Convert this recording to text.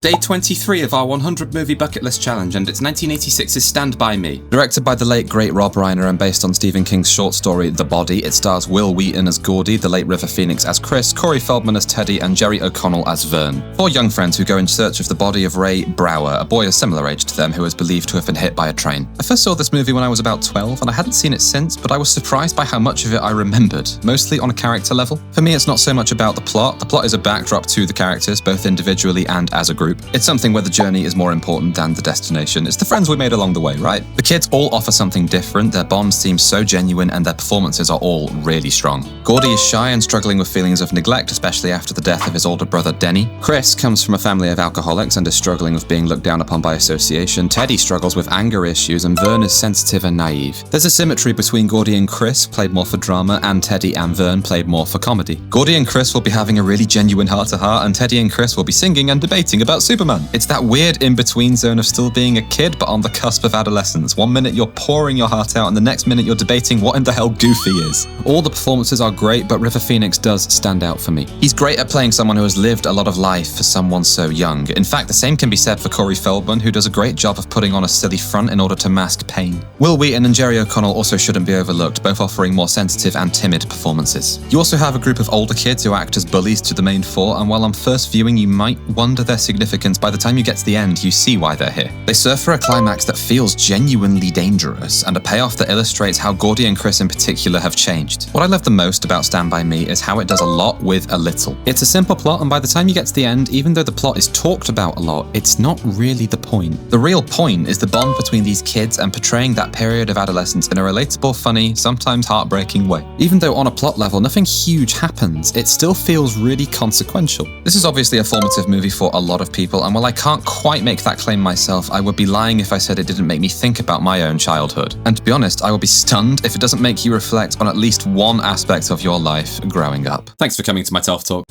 Day 23 of our 100 movie bucket list challenge, and it's 1986's Stand By Me. Directed by the late great Rob Reiner and based on Stephen King's short story The Body, it stars Wil Wheaton as Gordy, the late River Phoenix as Chris, Corey Feldman as Teddy, and Jerry O'Connell as Vern. Four young friends who go in search of the body of Ray Brower, a boy a similar age to them who is believed to have been hit by a train. I first saw this movie when I was about 12, and I hadn't seen it since, but I was surprised by how much of it I remembered, mostly on a character level. For me, it's not so much about the plot. The plot is a backdrop to the characters, both individually and as a group. It's something where the journey is more important than the destination. It's the friends we made along the way, right? The kids all offer something different, their bond seems so genuine, and their performances are all really strong. Gordy is shy and struggling with feelings of neglect, especially after the death of his older brother Denny. Chris comes from a family of alcoholics and is struggling with being looked down upon by association. Teddy struggles with anger issues, and Vern is sensitive and naive. There's a symmetry between Gordy and Chris, played more for drama, and Teddy and Vern, played more for comedy. Gordy and Chris will be having a really genuine heart-to-heart, and Teddy and Chris will be singing and debating about Superman. It's that weird in-between zone of still being a kid but on the cusp of adolescence. One minute you're pouring your heart out and the next minute you're debating what in the hell Goofy is. All the performances are great, but River Phoenix does stand out for me. He's great at playing someone who has lived a lot of life for someone so young. In fact, the same can be said for Corey Feldman, who does a great job of putting on a silly front in order to mask pain. Wil Wheaton and Jerry O'Connell also shouldn't be overlooked, both offering more sensitive and timid performances. You also have a group of older kids who act as bullies to the main four, and while on first viewing you might wonder their significance, by the time you get to the end, you see why they're here. They serve for a climax that feels genuinely dangerous, and a payoff that illustrates how Gordy and Chris in particular have changed. What I love the most about Stand By Me is how it does a lot with a little. It's a simple plot, and by the time you get to the end, even though the plot is talked about a lot, it's not really the point. The real point is the bond between these kids and portraying that period of adolescence in a relatable, funny, sometimes heartbreaking way. Even though on a plot level nothing huge happens, it still feels really consequential. This is obviously a formative movie for a lot of people, and while I can't quite make that claim myself, I would be lying if I said it didn't make me think about my own childhood. And to be honest, I will be stunned if it doesn't make you reflect on at least one aspect of your life growing up. Thanks for coming to my TELF Talk.